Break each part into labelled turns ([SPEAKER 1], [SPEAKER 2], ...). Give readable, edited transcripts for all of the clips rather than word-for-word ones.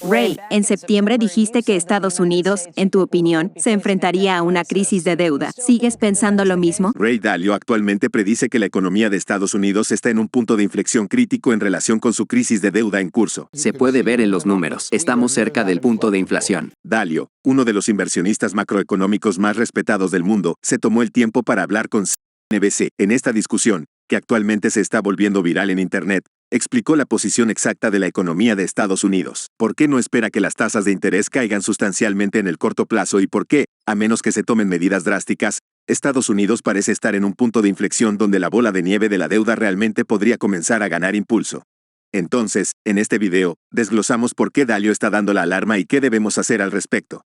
[SPEAKER 1] Ray, en septiembre dijiste que Estados Unidos, en tu opinión, se enfrentaría a una crisis de deuda. ¿Sigues pensando lo mismo?
[SPEAKER 2] Ray Dalio actualmente predice que la economía de Estados Unidos está en un punto de inflexión crítico en relación con su crisis de deuda en curso.
[SPEAKER 3] Se puede ver en los números. Estamos cerca del punto de inflación.
[SPEAKER 2] Dalio, uno de los inversionistas macroeconómicos más respetados del mundo, se tomó el tiempo para hablar con CNBC. En esta discusión, que actualmente se está volviendo viral en Internet, explicó la posición exacta de la economía de Estados Unidos. ¿Por qué no espera que las tasas de interés caigan sustancialmente en el corto plazo y por qué, a menos que se tomen medidas drásticas, Estados Unidos parece estar en un punto de inflexión donde la bola de nieve de la deuda realmente podría comenzar a ganar impulso? Entonces, en este video, desglosamos por qué Dalio está dando la alarma y qué debemos hacer al respecto.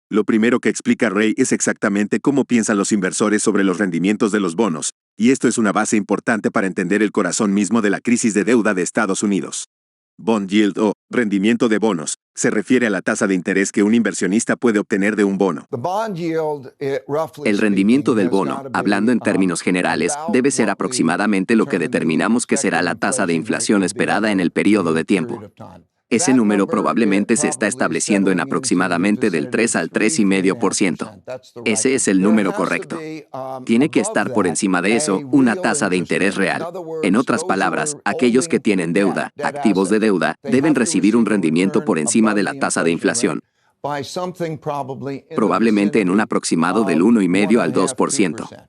[SPEAKER 2] Lo primero que explica Ray es exactamente cómo piensan los inversores sobre los rendimientos de los bonos, y esto es una base importante para entender el corazón mismo de la crisis de deuda de Estados Unidos. Bond yield o rendimiento de bonos se refiere a la tasa de interés que un inversionista puede obtener de un bono.
[SPEAKER 3] El rendimiento del bono, hablando en términos generales, debe ser aproximadamente lo que determinamos que será la tasa de inflación esperada en el periodo de tiempo. Ese número probablemente se está estableciendo en aproximadamente del 3 al 3,5%. Ese es el número correcto. Tiene que estar por encima de eso una tasa de interés real. En otras palabras, aquellos que tienen deuda, activos de deuda, deben recibir un rendimiento por encima de la tasa de inflación, probablemente en un aproximado del 1,5 al 2%.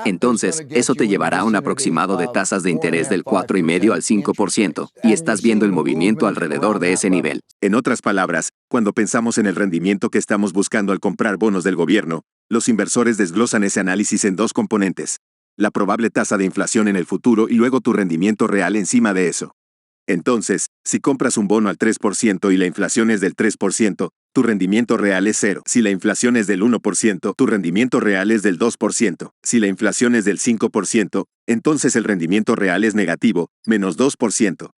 [SPEAKER 3] Entonces, eso te llevará a un aproximado de tasas de interés del 4,5 al 5%, y estás viendo el movimiento alrededor de ese nivel.
[SPEAKER 2] En otras palabras, cuando pensamos en el rendimiento que estamos buscando al comprar bonos del gobierno, los inversores desglosan ese análisis en dos componentes: la probable tasa de inflación en el futuro y luego tu rendimiento real encima de eso. Entonces, si compras un bono al 3% y la inflación es del 3%, tu rendimiento real es 0. Si la inflación es del 1%, tu rendimiento real es del 2%. Si la inflación es del 5%, entonces el rendimiento real es negativo, menos 2%.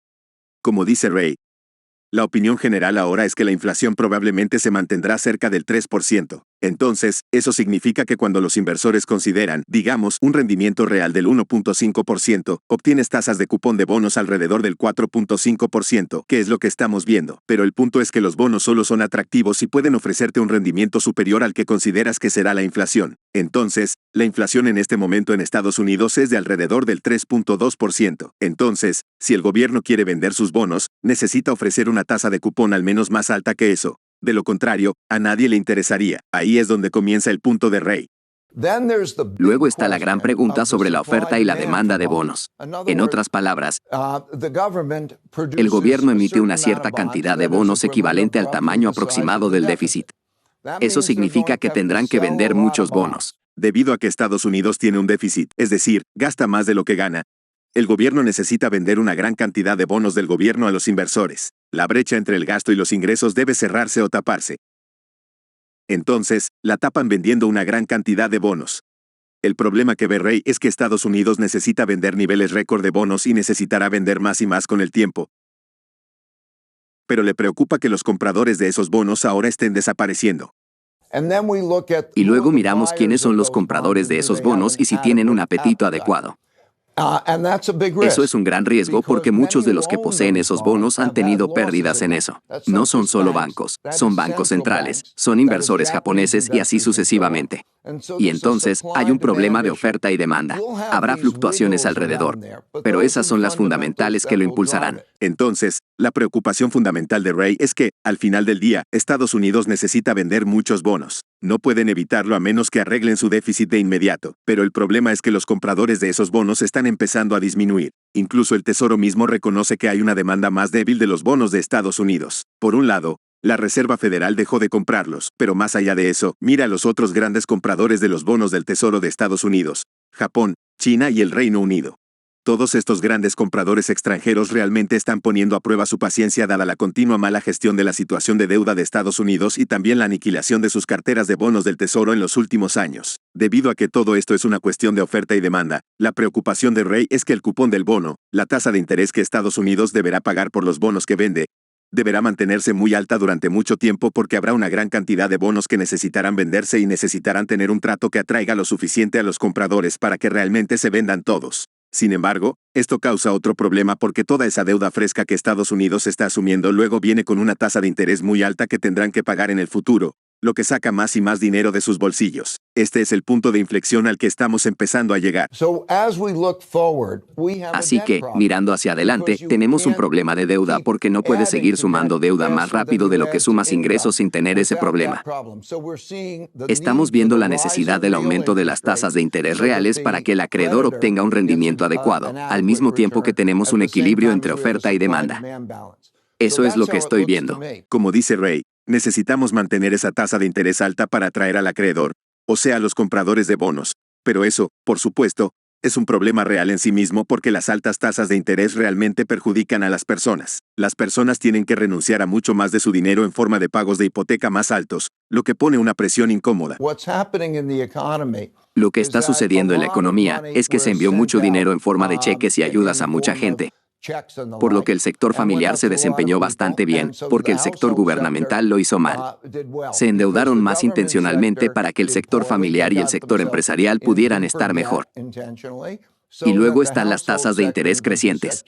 [SPEAKER 2] Como dice Ray, la opinión general ahora es que la inflación probablemente se mantendrá cerca del 3%. Entonces, eso significa que cuando los inversores consideran, digamos, un rendimiento real del 1,5%, obtienes tasas de cupón de bonos alrededor del 4,5%, que es lo que estamos viendo. Pero el punto es que los bonos solo son atractivos y pueden ofrecerte un rendimiento superior al que consideras que será la inflación. Entonces, la inflación en este momento en Estados Unidos es de alrededor del 3,2%. Entonces, si el gobierno quiere vender sus bonos, necesita ofrecer una tasa de cupón al menos más alta que eso. De lo contrario, a nadie le interesaría. Ahí es donde comienza el punto de Ray.
[SPEAKER 3] Luego está la gran pregunta sobre la oferta y la demanda de bonos. En otras palabras, el gobierno emite una cierta cantidad de bonos equivalente al tamaño aproximado del déficit. Eso significa que tendrán que vender muchos bonos.
[SPEAKER 2] Debido a que Estados Unidos tiene un déficit, es decir, gasta más de lo que gana, el gobierno necesita vender una gran cantidad de bonos del gobierno a los inversores. La brecha entre el gasto y los ingresos debe cerrarse o taparse. Entonces, la tapan vendiendo una gran cantidad de bonos. El problema que ve Ray es que Estados Unidos necesita vender niveles récord de bonos y necesitará vender más y más con el tiempo. Pero le preocupa que los compradores de esos bonos ahora estén desapareciendo.
[SPEAKER 3] Y luego miramos quiénes son los compradores de esos bonos y si tienen un apetito adecuado. Eso es un gran riesgo porque muchos de los que poseen esos bonos han tenido pérdidas en eso. No son solo bancos, son bancos centrales, son inversores japoneses y así sucesivamente. Y entonces hay un problema de oferta y demanda. Habrá fluctuaciones alrededor, pero esas son las fundamentales que lo impulsarán.
[SPEAKER 2] Entonces, la preocupación fundamental de Ray es que, al final del día, Estados Unidos necesita vender muchos bonos. No pueden evitarlo a menos que arreglen su déficit de inmediato, pero el problema es que los compradores de esos bonos están empezando a disminuir. Incluso el Tesoro mismo reconoce que hay una demanda más débil de los bonos de Estados Unidos. Por un lado, la Reserva Federal dejó de comprarlos, pero más allá de eso, mira a los otros grandes compradores de los bonos del Tesoro de Estados Unidos: Japón, China y el Reino Unido. Todos estos grandes compradores extranjeros realmente están poniendo a prueba su paciencia dada la continua mala gestión de la situación de deuda de Estados Unidos y también la aniquilación de sus carteras de bonos del Tesoro en los últimos años. Debido a que todo esto es una cuestión de oferta y demanda, la preocupación de Ray es que el cupón del bono, la tasa de interés que Estados Unidos deberá pagar por los bonos que vende, deberá mantenerse muy alta durante mucho tiempo porque habrá una gran cantidad de bonos que necesitarán venderse y necesitarán tener un trato que atraiga lo suficiente a los compradores para que realmente se vendan todos. Sin embargo, esto causa otro problema porque toda esa deuda fresca que Estados Unidos está asumiendo luego viene con una tasa de interés muy alta que tendrán que pagar en el futuro, lo que saca más y más dinero de sus bolsillos. Este es el punto de inflexión al que estamos empezando a llegar.
[SPEAKER 3] Así que, mirando hacia adelante, tenemos un problema de deuda porque no puedes seguir sumando deuda más rápido de lo que sumas ingresos sin tener ese problema. Estamos viendo la necesidad del aumento de las tasas de interés reales para que el acreedor obtenga un rendimiento adecuado, al mismo tiempo que tenemos un equilibrio entre oferta y demanda. Eso es lo que estoy viendo.
[SPEAKER 2] Como dice Ray, necesitamos mantener esa tasa de interés alta para atraer al acreedor, o sea, a los compradores de bonos. Pero eso, por supuesto, es un problema real en sí mismo porque las altas tasas de interés realmente perjudican a las personas. Las personas tienen que renunciar a mucho más de su dinero en forma de pagos de hipoteca más altos, lo que pone una presión incómoda.
[SPEAKER 3] Lo que está sucediendo en la economía es que se envió mucho dinero en forma de cheques y ayudas a mucha gente, por lo que el sector familiar se desempeñó bastante bien, porque el sector gubernamental lo hizo mal. Se endeudaron más intencionalmente para que el sector familiar y el sector empresarial pudieran estar mejor. Y luego están las tasas de interés crecientes.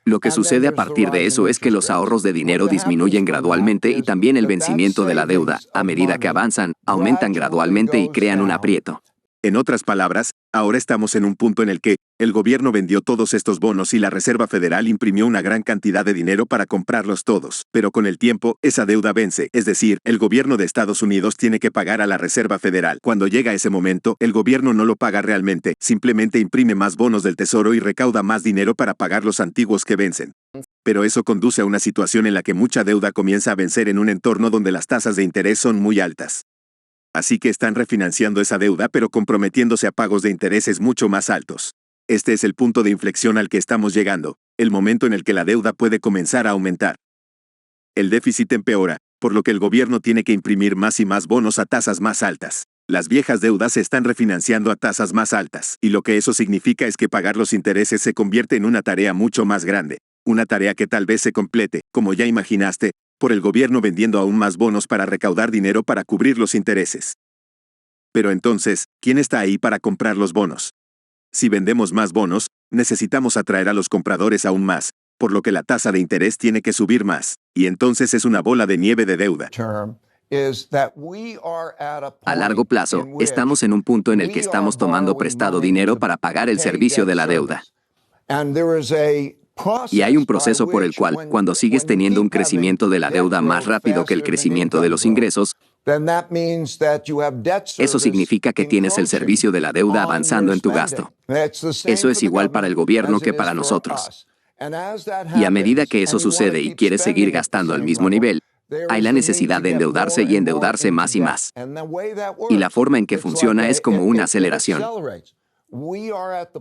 [SPEAKER 3] Lo que sucede a partir de eso es que los ahorros de dinero disminuyen gradualmente y también el vencimiento de la deuda, a medida que avanzan, aumentan gradualmente y crean un aprieto.
[SPEAKER 2] En otras palabras, ahora estamos en un punto en el que el gobierno vendió todos estos bonos y la Reserva Federal imprimió una gran cantidad de dinero para comprarlos todos. Pero con el tiempo, esa deuda vence, es decir, el gobierno de Estados Unidos tiene que pagar a la Reserva Federal. Cuando llega ese momento, el gobierno no lo paga realmente, simplemente imprime más bonos del Tesoro y recauda más dinero para pagar los antiguos que vencen. Pero eso conduce a una situación en la que mucha deuda comienza a vencer en un entorno donde las tasas de interés son muy altas. Así que están refinanciando esa deuda pero comprometiéndose a pagos de intereses mucho más altos. Este es el punto de inflexión al que estamos llegando, el momento en el que la deuda puede comenzar a aumentar. El déficit empeora, por lo que el gobierno tiene que imprimir más y más bonos a tasas más altas. Las viejas deudas se están refinanciando a tasas más altas, y lo que eso significa es que pagar los intereses se convierte en una tarea mucho más grande. Una tarea que tal vez se complete, como ya imaginaste, por el gobierno vendiendo aún más bonos para recaudar dinero para cubrir los intereses. Pero entonces, ¿quién está ahí para comprar los bonos? Si vendemos más bonos, necesitamos atraer a los compradores aún más, por lo que la tasa de interés tiene que subir más, y entonces es una bola de nieve de deuda.
[SPEAKER 3] A largo plazo, estamos en un punto en el que estamos tomando prestado dinero para pagar el servicio de la deuda. Y hay un proceso por el cual, cuando sigues teniendo un crecimiento de la deuda más rápido que el crecimiento de los ingresos, eso significa que tienes el servicio de la deuda avanzando en tu gasto. Eso es igual para el gobierno que para nosotros. Y a medida que eso sucede y quieres seguir gastando al mismo nivel, hay la necesidad de endeudarse y endeudarse más y más. Y la forma en que funciona es como una aceleración.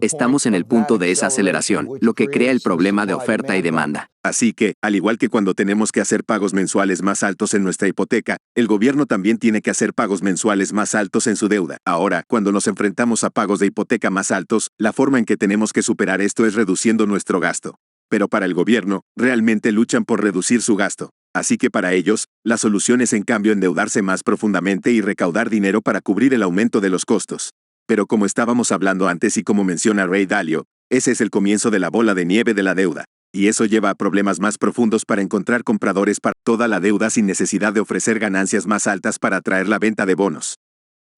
[SPEAKER 3] Estamos en el punto de esa aceleración, lo que crea el problema de oferta y demanda.
[SPEAKER 2] Así que, al igual que cuando tenemos que hacer pagos mensuales más altos en nuestra hipoteca, el gobierno también tiene que hacer pagos mensuales más altos en su deuda. Ahora, cuando nos enfrentamos a pagos de hipoteca más altos, la forma en que tenemos que superar esto es reduciendo nuestro gasto. Pero para el gobierno, realmente luchan por reducir su gasto. Así que para ellos, la solución es en cambio endeudarse más profundamente y recaudar dinero para cubrir el aumento de los costos. Pero como estábamos hablando antes y como menciona Ray Dalio, ese es el comienzo de la bola de nieve de la deuda. Y eso lleva a problemas más profundos para encontrar compradores para toda la deuda sin necesidad de ofrecer ganancias más altas para atraer la venta de bonos.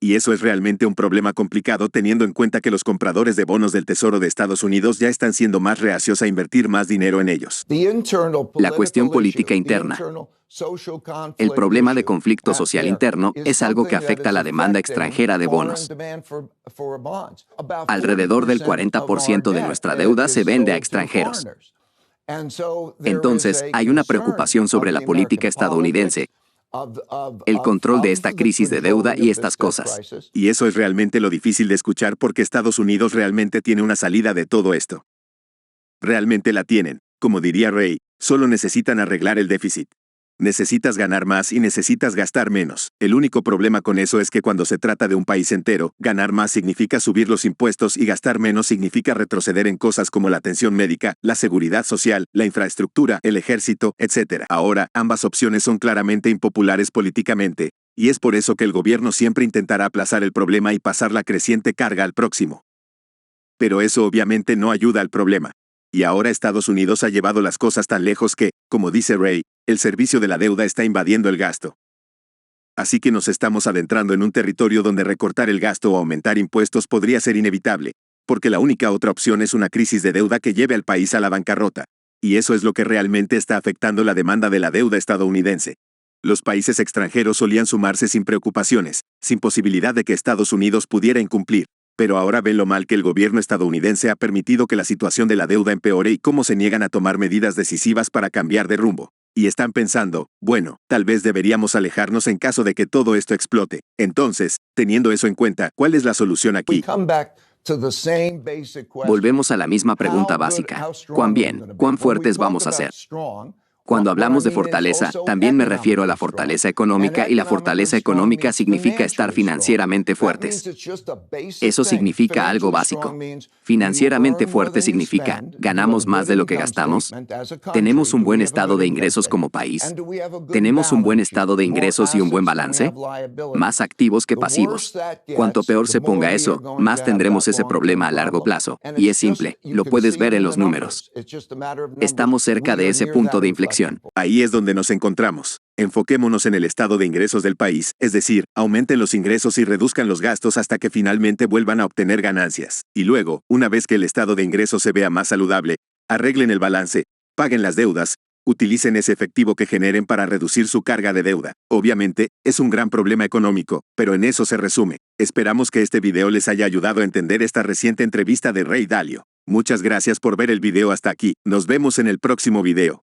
[SPEAKER 2] Y eso es realmente un problema complicado teniendo en cuenta que los compradores de bonos del Tesoro de Estados Unidos ya están siendo más reacios a invertir más dinero en ellos.
[SPEAKER 3] La cuestión política interna. El problema de conflicto social interno es algo que afecta a la demanda extranjera de bonos. Alrededor del 40% de nuestra deuda se vende a extranjeros. Entonces, hay una preocupación sobre la política estadounidense, el control de esta crisis de deuda y estas cosas.
[SPEAKER 2] Y eso es realmente lo difícil de escuchar porque Estados Unidos realmente tiene una salida de todo esto. Realmente la tienen. Como diría Ray, solo necesitan arreglar el déficit. Necesitas ganar más y necesitas gastar menos. El único problema con eso es que cuando se trata de un país entero, ganar más significa subir los impuestos y gastar menos significa retroceder en cosas como la atención médica, la seguridad social, la infraestructura, el ejército, etc. Ahora, ambas opciones son claramente impopulares políticamente, y es por eso que el gobierno siempre intentará aplazar el problema y pasar la creciente carga al próximo. Pero eso obviamente no ayuda al problema. Y ahora Estados Unidos ha llevado las cosas tan lejos que, como dice Ray, el servicio de la deuda está invadiendo el gasto. Así que nos estamos adentrando en un territorio donde recortar el gasto o aumentar impuestos podría ser inevitable, porque la única otra opción es una crisis de deuda que lleve al país a la bancarrota. Y eso es lo que realmente está afectando la demanda de la deuda estadounidense. Los países extranjeros solían sumarse sin preocupaciones, sin posibilidad de que Estados Unidos pudiera incumplir. Pero ahora ven lo mal que el gobierno estadounidense ha permitido que la situación de la deuda empeore y cómo se niegan a tomar medidas decisivas para cambiar de rumbo. Y están pensando, bueno, tal vez deberíamos alejarnos en caso de que todo esto explote. Entonces, teniendo eso en cuenta, ¿cuál es la solución aquí?
[SPEAKER 3] Volvemos a la misma pregunta básica. ¿Cuán bien, cuán fuertes vamos a ser? Cuando hablamos de fortaleza, también me refiero a la fortaleza económica, y la fortaleza económica significa estar financieramente fuertes. Eso significa algo básico. Financieramente fuerte significa, ¿ganamos más de lo que gastamos? ¿Tenemos un buen estado de ingresos como país? ¿Tenemos un buen estado de ingresos y un buen balance? Más activos que pasivos. Cuanto peor se ponga eso, más tendremos ese problema a largo plazo. Y es simple, lo puedes ver en los números. Estamos cerca de ese punto de inflexión.
[SPEAKER 2] Ahí es donde nos encontramos. Enfoquémonos en el estado de ingresos del país, es decir, aumenten los ingresos y reduzcan los gastos hasta que finalmente vuelvan a obtener ganancias. Y luego, una vez que el estado de ingresos se vea más saludable, arreglen el balance, paguen las deudas, utilicen ese efectivo que generen para reducir su carga de deuda. Obviamente, es un gran problema económico, pero en eso se resume. Esperamos que este video les haya ayudado a entender esta reciente entrevista de Ray Dalio. Muchas gracias por ver el video hasta aquí. Nos vemos en el próximo video.